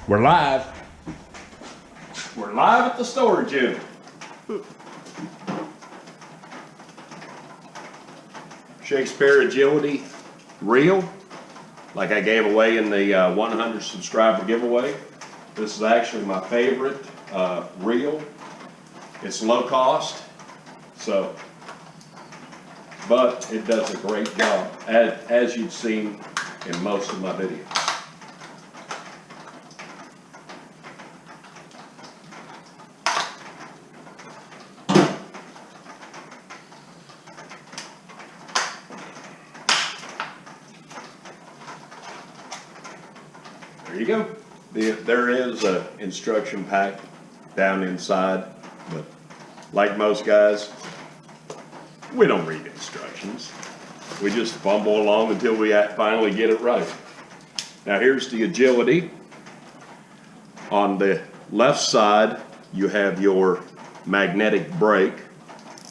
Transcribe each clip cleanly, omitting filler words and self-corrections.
We're live. We're live at the storage unit. Shakespeare agility reel, like I gave away in the 100 subscriber giveaway. This is actually my favorite reel. It's low cost, but it does a great job, as you've seen in most of my videos. There you go. There is an instruction pack down inside, but like most guys, we don't read instructions. We just fumble along until we finally get it right. Now here's the agility. On the left side, you have your magnetic brake,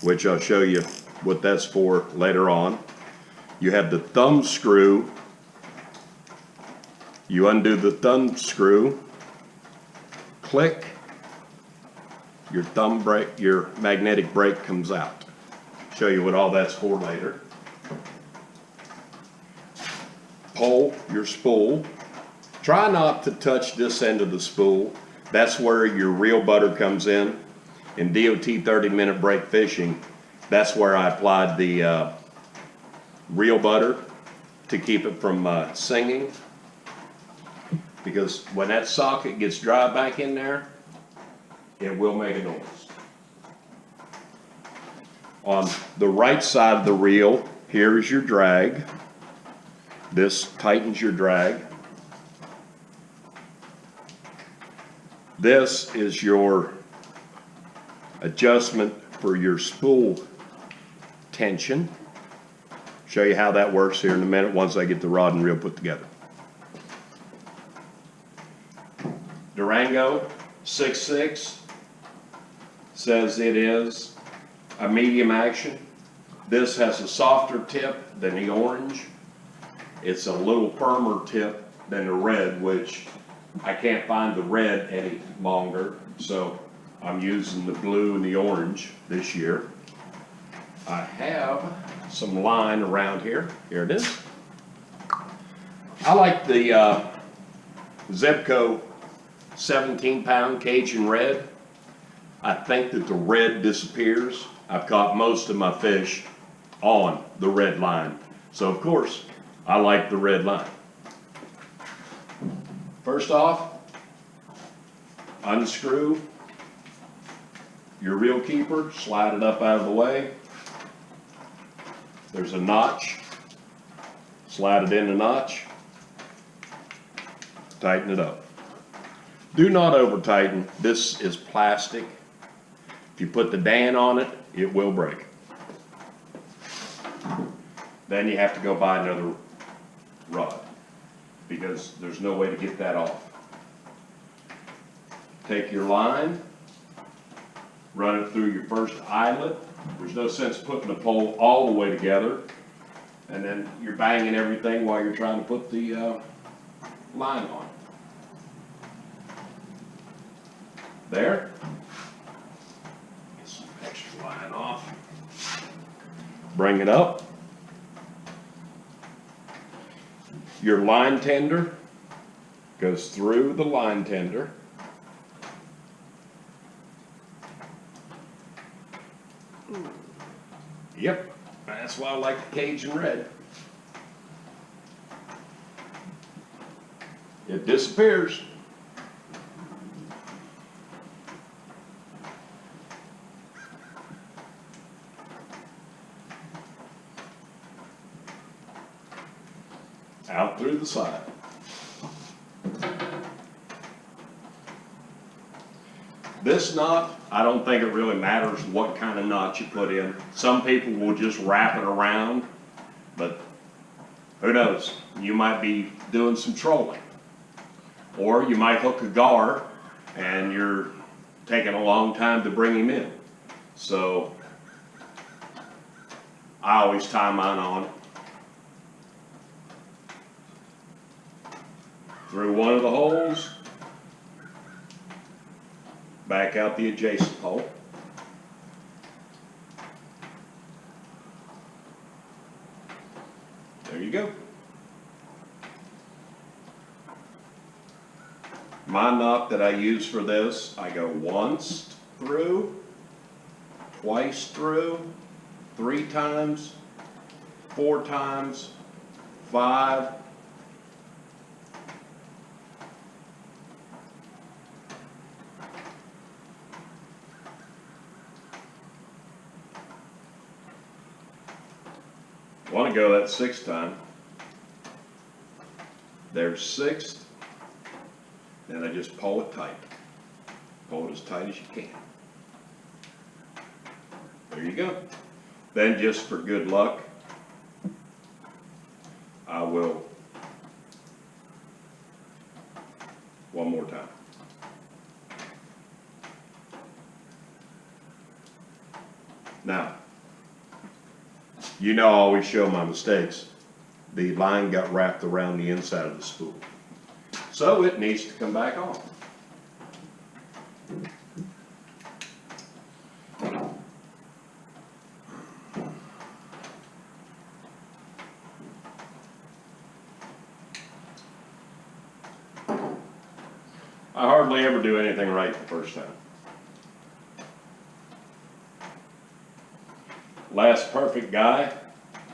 which I'll show you what that's for later on. You have the thumb screw. You undo the thumb screw, click, your thumb brake, your magnetic brake comes out. Show you what all that's for later. Pull your spool. Try not to touch this end of the spool. That's where your reel butter comes in. In DOT 30-minute break fishing, that's where I applied the reel butter to keep it from singing. Because when that socket gets dry back in there, it will make a noise. On the right side of the reel, here is your drag. This tightens your drag. This is your adjustment for your spool tension. Show you how that works here in a minute once I get the rod and reel put together. Durango 6.6 says it is a medium action. This has a softer tip than the orange. It's a little firmer tip than the red, which I can't find the red any longer, so I'm using the blue and the orange this year. I have some line around here. Here it is. I like the Zebco 17-pound Cajun red. I think that the red disappears. I've caught most of my fish on the red line. So of course, I like the red line. First off, unscrew your reel keeper, slide it up out of the way. There's a notch. Slide it in the notch. Tighten it up. Do not over tighten. This is plastic. If you put the Dan on it, it will break. Then you have to go buy another rod because there's no way to get that off. Take your line, run it through your first eyelet. There's no sense putting the pole all the way together and then you're banging everything while you're trying to put the line on. There. Get some extra line off. Bring it up. Your line tender goes through the line tender. Yep, that's why I like the Cajun red. It disappears. Out through the side. This knot, I don't think it really matters what kind of knot you put in. Some people will just wrap it around, but who knows? You might be doing some trolling. Or you might hook a gar and you're taking a long time to bring him in. So I always tie mine on through one of the holes, back out the adjacent hole. There you go. My knot that I use for this, I go once through, twice through, 3 times, 4 times, 5, want to go that 6th time. There's 6th. Then I just pull it tight. Pull it as tight as you can. There you go. Then just for good luck, I will one more time. Now, you know I always show my mistakes. The line got wrapped around the inside of the spool. So it needs to come back on. I hardly ever do anything right the first time. Last perfect guy,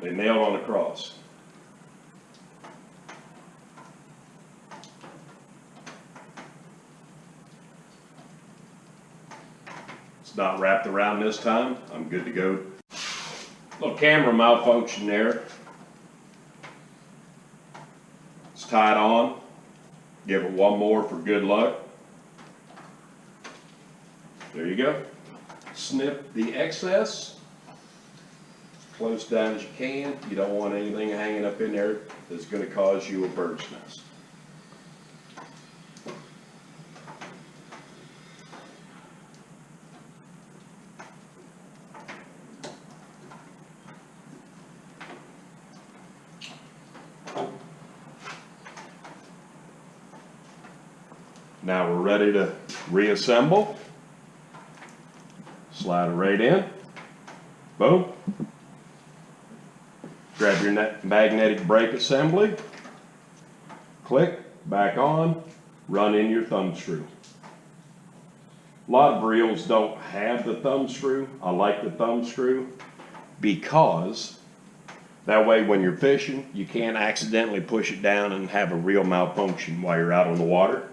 they nailed on the cross. It's not wrapped around this time. I'm good to go. Little camera malfunction there. It's tied on. Give it one more for good luck. There you go. Snip the excess. As close down as you can. You don't want anything hanging up in there that's going to cause you a bird's nest. Now we're ready to reassemble. Slide it right in. Boom. Grab your magnetic brake assembly. Click, back on, run in your thumb screw. A lot of reels don't have the thumb screw. I like the thumb screw because that way when you're fishing, you can't accidentally push it down and have a reel malfunction while you're out on the water.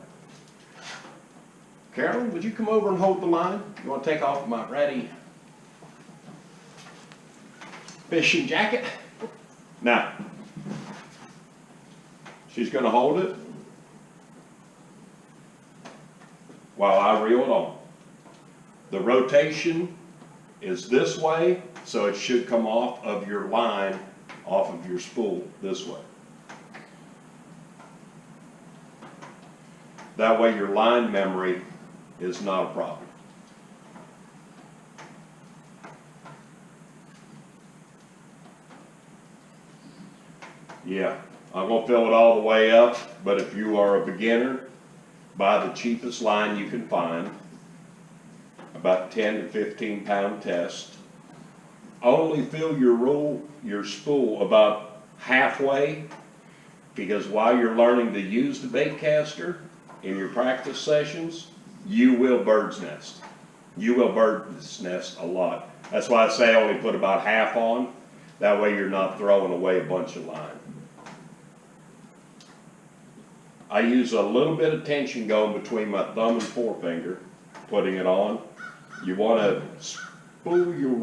Carolyn, would you come over and hold the line? You want to take off my ratty fishing jacket? Now, she's going to hold it while I reel it on. The rotation is this way, so it should come off of your line, off of your spool this way. That way your line memory is not a problem. Yeah, I'm going to fill it all the way up, but if you are a beginner, buy the cheapest line you can find, about 10 to 15 pound test. Only fill your spool about halfway, because while you're learning to use the bait caster in your practice sessions, you will bird's nest. You will bird's nest a lot. That's why I say only put about half on. That way you're not throwing away a bunch of line. I use a little bit of tension going between my thumb and forefinger, putting it on. You want to spool your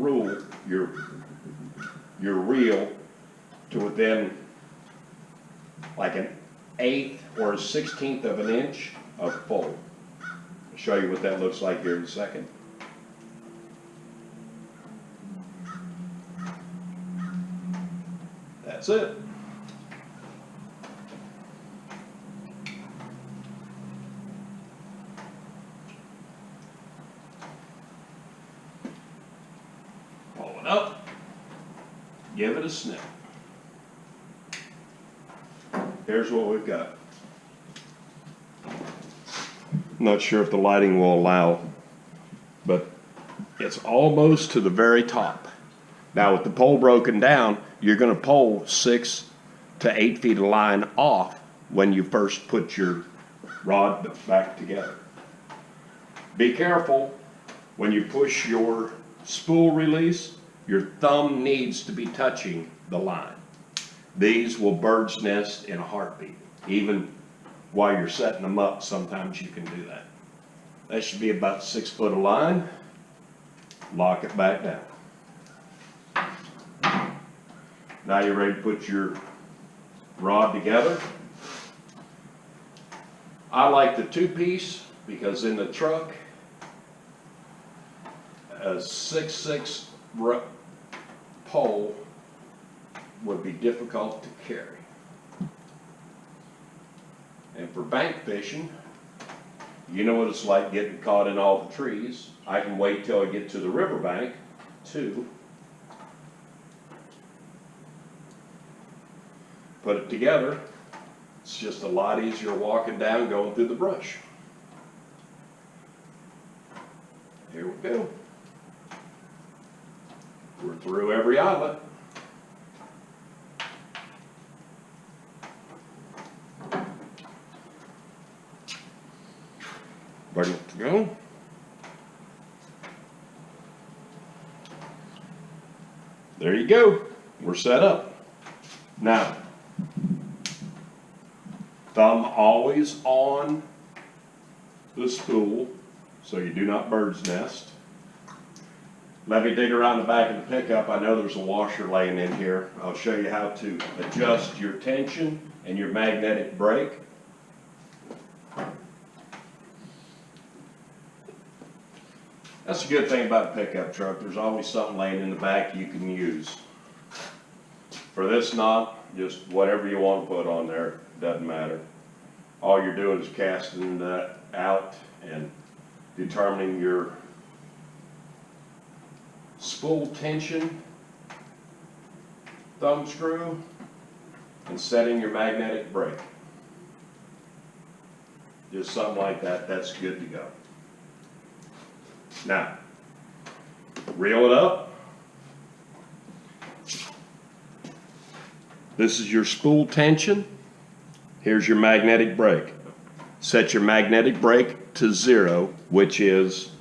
reel to within like an 1/8 or a 1/16 of an inch of full. I'll show you what that looks like here in a second. That's it. Pull it up. Give it a snip. Here's what we've got. Not sure if the lighting will allow but it's almost to the very top. Now with the pole broken down, you're going to pull 6 to 8 feet of line off when you first put your rod back together. Be careful when you push your spool release, your thumb needs to be touching the line. These will bird's nest in a heartbeat. Even while you're setting them up, sometimes you can do that. That should be about 6 foot of line. Lock it back down. Now you're ready to put your rod together. I like the 2-piece because in the truck, a 6/6 pole would be difficult to carry. And for bank fishing, you know what it's like getting caught in all the trees. I can wait till I get to the riverbank to put it together. It's just a lot easier walking down, going through the brush. Here we go. We're through every eyelet. Bring it to go. There you go. We're set up. Now, thumb always on the spool so you do not bird's nest. Let me dig around the back of the pickup. I know there's a washer laying in here. I'll show you how to adjust your tension and your magnetic brake. That's a good thing about a pickup truck. There's always something laying in the back you can use. For this knot, just whatever you want to put on there, doesn't matter. All you're doing is casting that out and determining your spool tension, thumb screw, and setting your magnetic brake. Just something like that, that's good to go. Now, reel it up. This is your spool tension. Here's your magnetic brake. Set your magnetic brake to 0, which is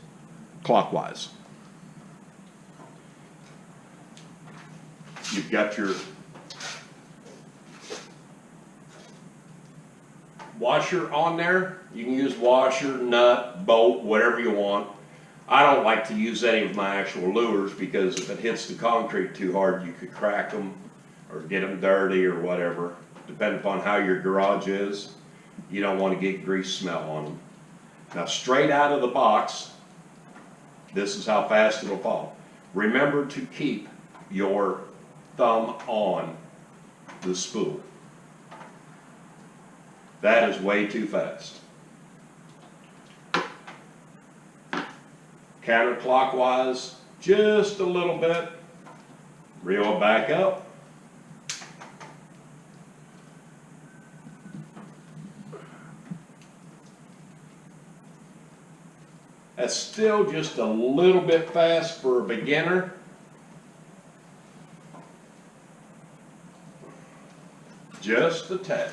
clockwise. You've got your washer on there. You can use washer, nut, bolt, whatever you want. I don't like to use any of my actual lures because if it hits the concrete too hard, you could crack them or get them dirty or whatever. Depending upon how your garage is, you don't want to get grease smell on them. Now straight out of the box, this is how fast it'll fall. Remember to keep your thumb on the spool. That is way too fast. Counterclockwise, just a little bit. Reel it back up. That's still just a little bit fast for a beginner. Just a tad.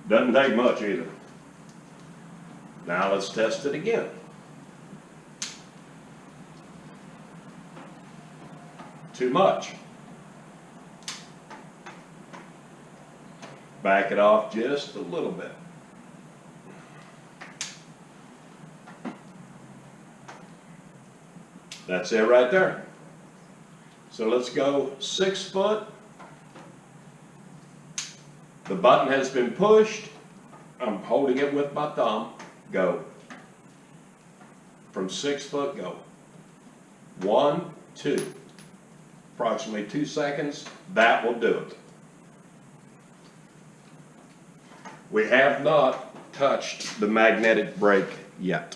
Doesn't take much either. Now let's test it again. Too much. Back it off just a little bit. That's it right there. So let's go 6 foot. The button has been pushed. I'm holding it with my thumb. Go. From 6 foot, go. 1, 2. Approximately 2 seconds. That will do it. We have not touched the magnetic brake yet.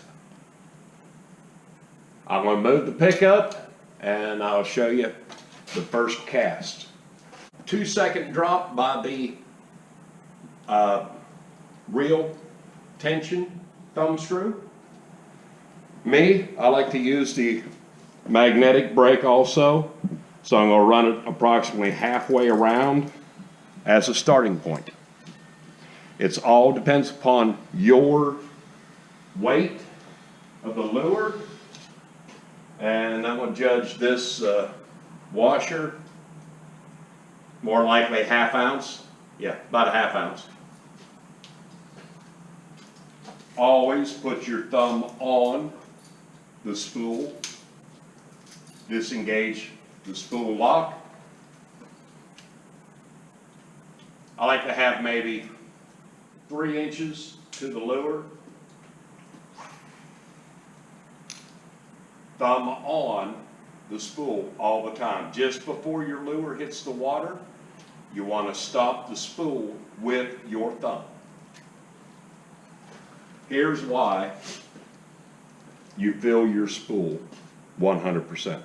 I'm going to move the pickup and I'll show you the first cast. 2-second drop by the reel tension thumb screw. Me, I like to use the magnetic brake also, so I'm going to run it approximately halfway around as a starting point. It's all depends upon your weight of the lure, and I'm going to judge this washer more likely ½ ounce. Yeah, about a ½ ounce. Always put your thumb on the spool. Disengage the spool lock. I like to have maybe 3 inches to the lure. Thumb on the spool all the time. Just before your lure hits the water, you want to stop the spool with your thumb. Here's why you fill your spool 100%,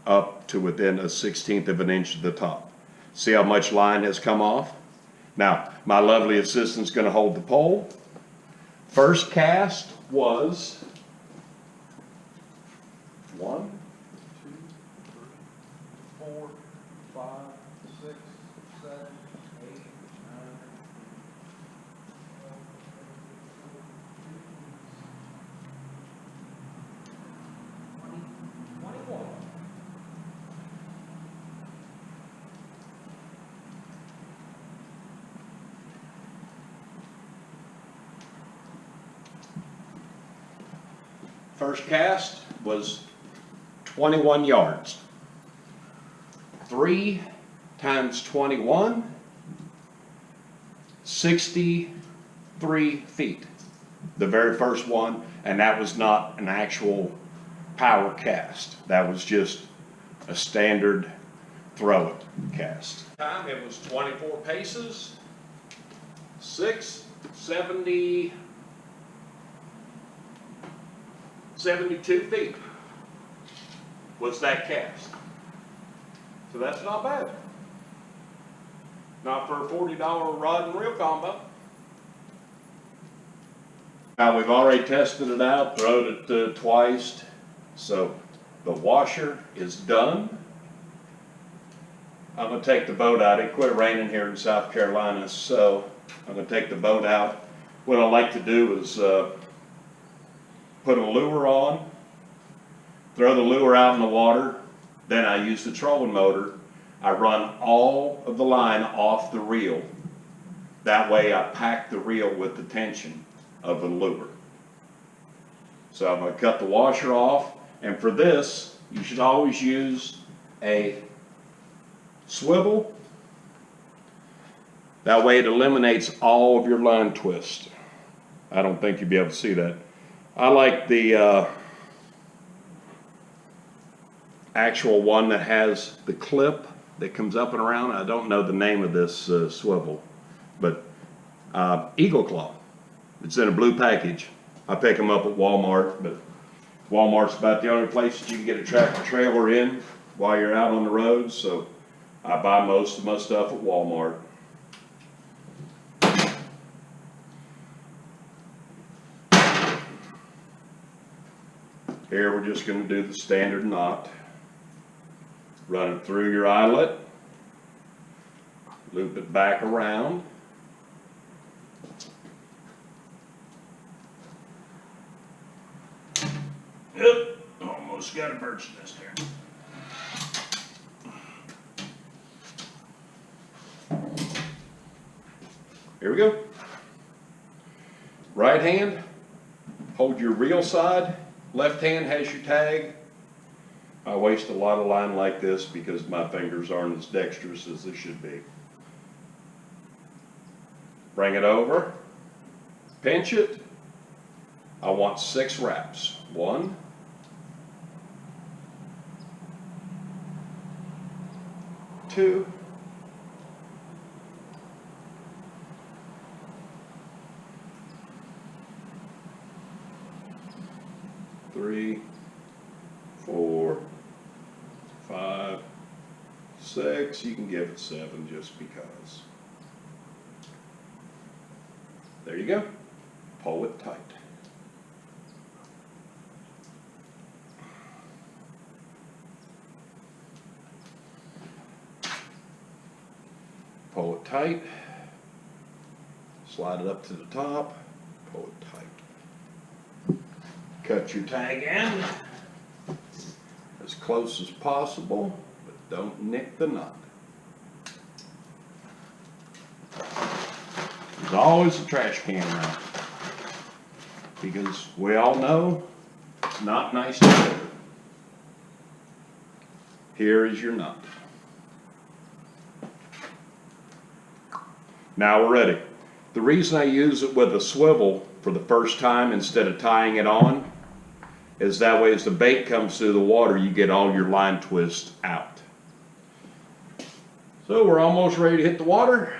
up to within a 1/16 of an inch of the top. See how much line has come off? Now, my lovely assistant's going to hold the pole. First cast was 1, 2, 3, 4, 5, 6, 7, 8, 9, 21. First cast was 21 yards. 3 times 21, 63 feet. The very first one, and that was not an actual power cast. That was just a standard throw it cast. Time it was 24 paces, 670. 72 feet was that cast. So that's not bad. Not for a $40 rod and reel combo. Now we've already tested it out, thrown it twice. So the washer is done. I'm going to take the boat out. It quit raining here in South Carolina, so I'm going to take the boat out. What I like to do is put a lure on, throw the lure out in the water, then I use the trolling motor. I run all of the line off the reel. That way I pack the reel with the tension of the lure. So I'm going to cut the washer off, and for this, you should always use a swivel. That way it eliminates all of your line twist. I don't think you'll be able to see that. I like the actual one that has the clip that comes up and around. I don't know the name of this swivel, but Eagle Claw. It's in a blue package. I pick them up at Walmart, but Walmart's about the only place that you can get a tractor trailer in while you're out on the road, so I buy most of my stuff at Walmart. Here we're just going to do the standard knot. Run it through your eyelet, loop it back around. Yep, almost got a bird's nest there. Here we go. Right hand, hold your reel side. Left hand has your tag. I waste a lot of line like this because my fingers aren't as dexterous as they should be. Bring it over, pinch it. I want 6 wraps. 1, 2, 3, 4, 5, 6. You can give it 7 just because. There you go. Pull it tight. tight, slide it up to the top, pull it tight. Cut your tag in as close as possible, but don't nick the knot. There's always a trash can around, because we all know it's not nice to do. Here is your knot. Now we're ready. The reason I use it with a swivel for the first time instead of tying it on is that way as the bait comes through the water, you get all your line twists out. So we're almost ready to hit the water.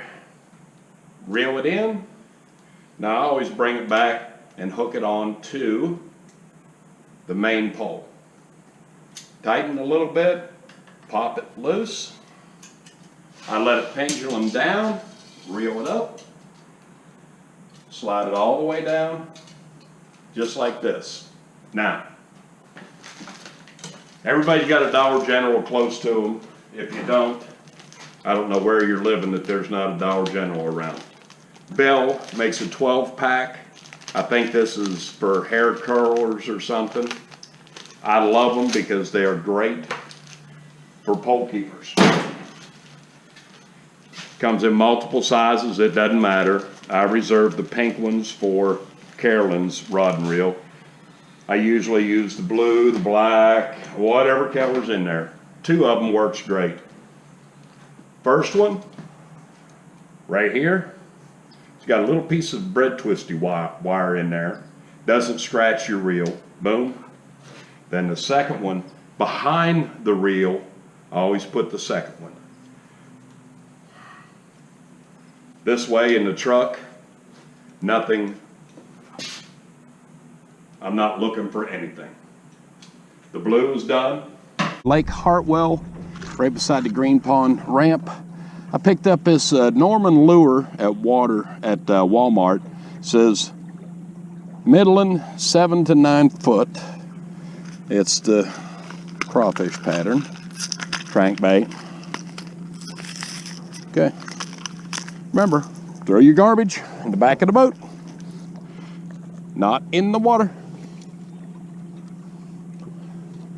Reel it in. Now I always bring it back and hook it on to the main pole. Tighten a little bit, pop it loose. I let it pendulum down, reel it up, slide it all the way down, just like this. Now, everybody's got a Dollar General close to them. If you don't, I don't know where you're living that there's not a Dollar General around. Bill makes a 12-pack. I think this is for hair curlers or something. I love them because they are great for pole keepers. Comes in multiple sizes, it doesn't matter. I reserve the pink ones for Carolyn's rod and reel. I usually use the blue, the black, whatever color's in there. 2 of them works great. First one, right here, it's got a little piece of bread twisty wire in there. Doesn't scratch your reel. Boom. Then the second one, behind the reel, I always put the second one. This way in the truck, nothing, I'm not looking for anything. The blue is done. Lake Hartwell, right beside the Green Pond ramp. I picked up this Norman lure at Walmart. It says middling 7 to 9 foot. It's the crawfish pattern, crankbait. Okay. Remember, throw your garbage in the back of the boat, not in the water.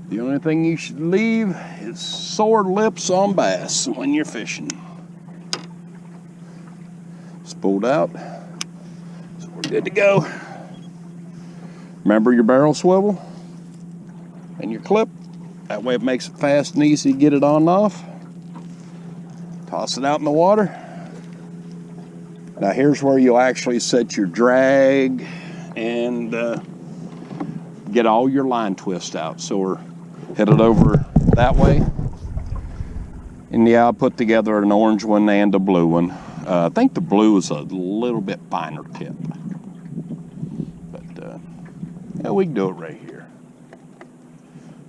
The only thing you should leave is sore lips on bass when you're fishing. Spooled out, so we're good to go. Remember your barrel swivel and your clip. That way it makes it fast and easy to get it on and off. Toss it out in the water. Now here's where you'll actually set your drag and get all your line twist out. So we're headed over that way. And yeah, I'll put together an orange one and a blue one. I think the blue is a little bit finer tip. But yeah, we can do it right here.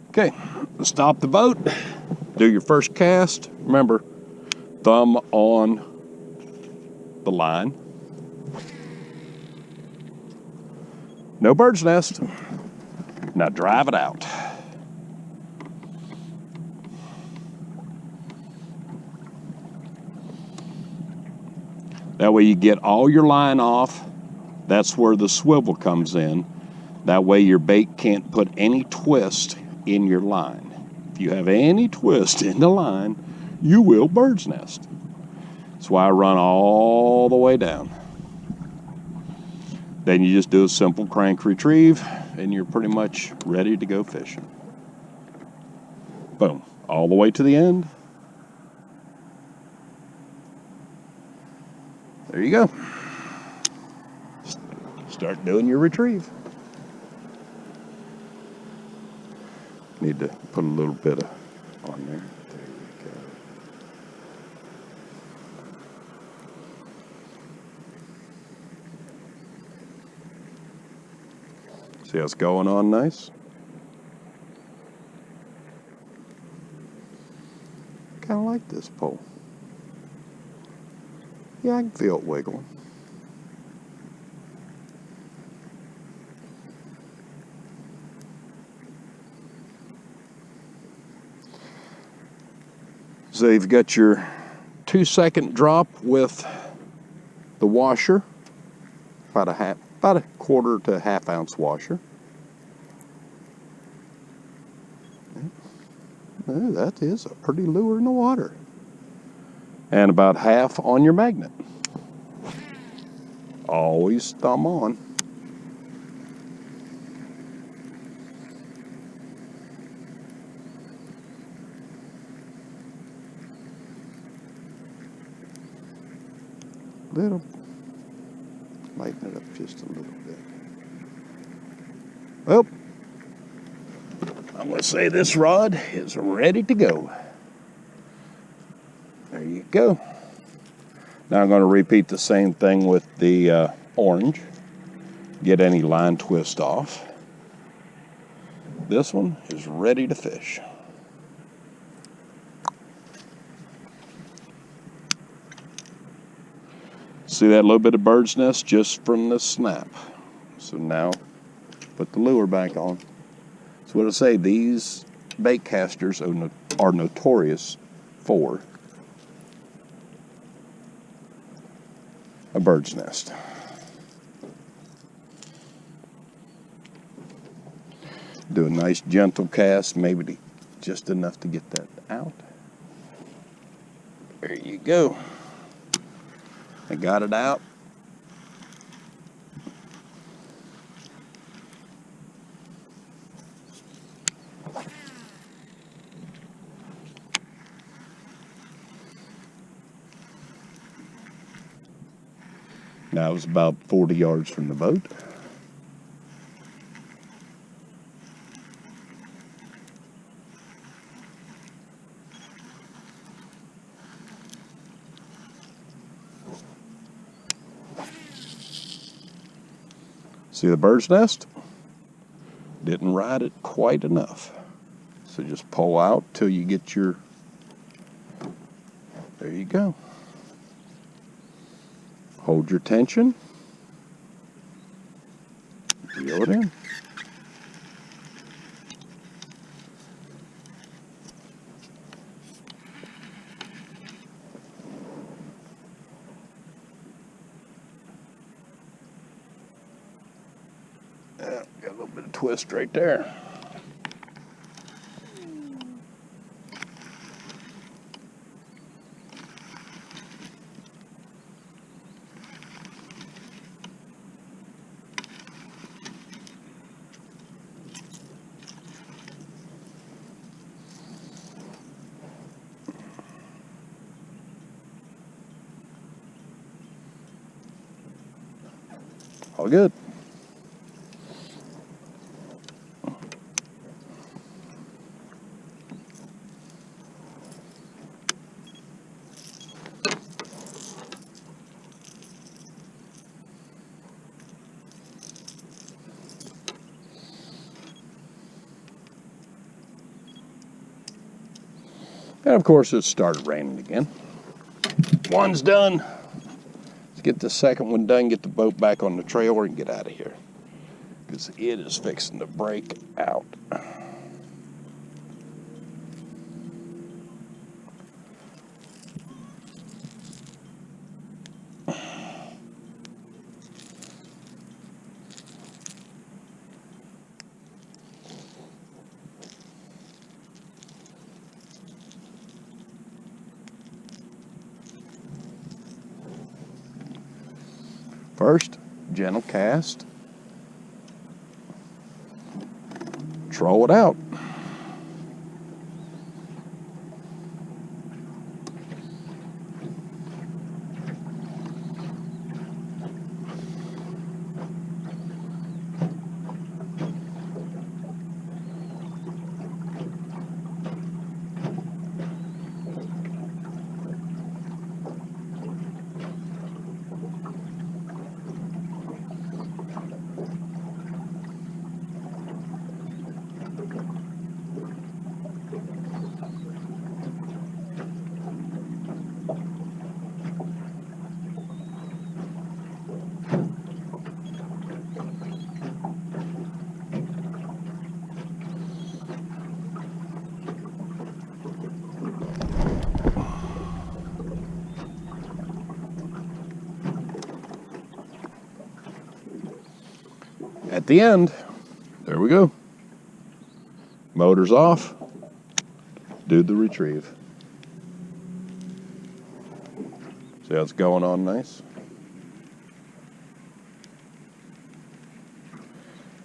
Okay, stop the boat. Do your first cast. Remember, thumb on the line. No bird's nest. Now drive it out. That way you get all your line off. That's where the swivel comes in. That way your bait can't put any twist in your line. If you have any twist in the line, you will bird's nest. That's why I run all the way down. Then you just do a simple crank retrieve and you're pretty much ready to go fishing. Boom, all the way to the end. There you go. Start doing your retrieve. Need to put a little bit on there. There you go. See how it's going on nice? Kind of like this pole. Yeah, I can feel it wiggling. So you've got your 2-second drop with the washer, about a quarter to half-ounce washer. That is a pretty lure in the water. And about half on your magnet. Always thumb on. Lighten it up just a little bit. Well, I'm going to say this rod is ready to go. There you go. Now I'm going to repeat the same thing with the orange. Get any line twist off. This one is ready to fish. See that little bit of bird's nest just from the snap. So now put the lure back on. So what I say, these bait casters are notorious for a bird's nest. Do a nice gentle cast, maybe just enough to get that out. There you go. I got it out. Now it's about 40 yards from the boat. See the bird's nest? Didn't ride it quite enough. So just pull out till you get your, there you go. Hold your tension. Reel it in. Got a little bit of twist right there. All good. And of course it started raining again. One's done. Let's get the second one done, get the boat back on the trailer and get out of here, because it is fixing to break out. First, gentle cast. Troll it out. at the end, there we go. Motor's off. Do the retrieve. See how it's going on nice?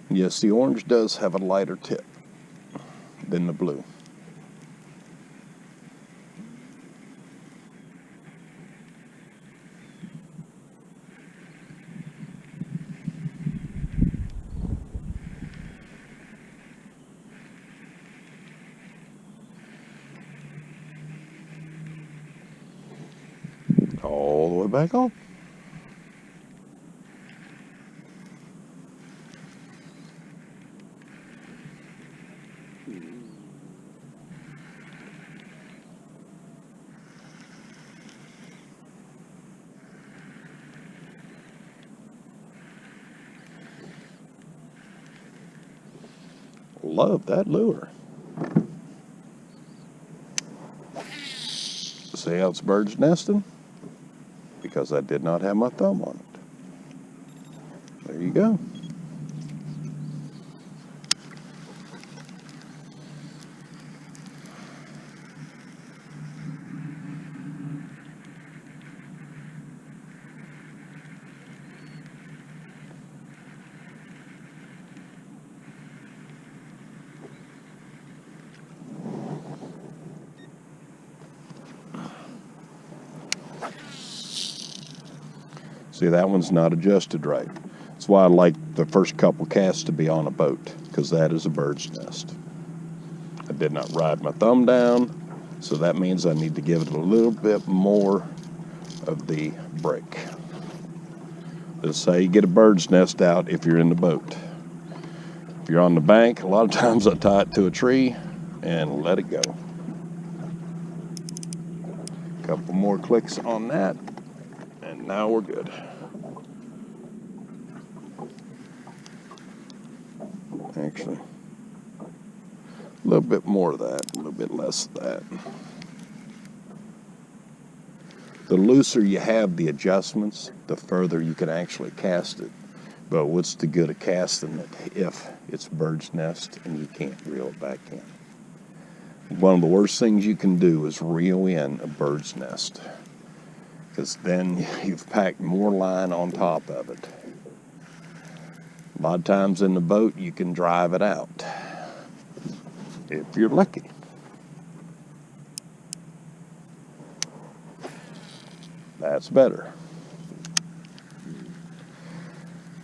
Yes, the orange does have a lighter tip than the blue. All the way back on. Love that lure. See how it's bird's nesting? Because I did not have my thumb on it. There you go. See, that one's not adjusted right. That's why I like the first couple casts to be on a boat, because that is a bird's nest. I did not ride my thumb down, so that means I need to give it a little bit more of the brake. This is how you get a bird's nest out if you're in the boat. If you're on the bank, a lot of times I tie it to a tree and let it go. Couple more clicks on that, and now we're good. Actually, a little bit more of that, a little bit less of that. The looser you have the adjustments, the further you can actually cast it. But what's the good of casting it if it's bird's nest and you can't reel it back in? One of the worst things you can do is reel in a bird's nest, because then you've packed more line on top of it. A lot of times in the boat, you can drive it out, if you're lucky. That's better.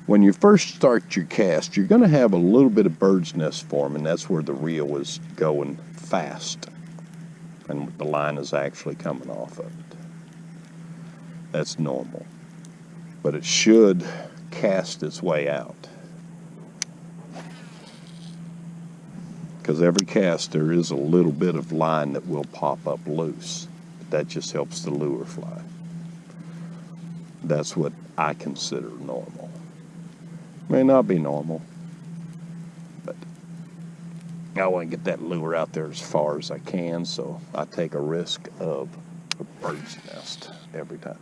When you first start your cast, you're going to have a little bit of bird's nest form, and that's where the reel is going fast, and the line is actually coming off of it. That's normal, but it should cast its way out. Because every cast there is a little bit of line that will pop up loose. That just helps the lure fly. That's what I consider normal. May not be normal, but I want to get that lure out there as far as I can, so I take a risk of a bird's nest every time.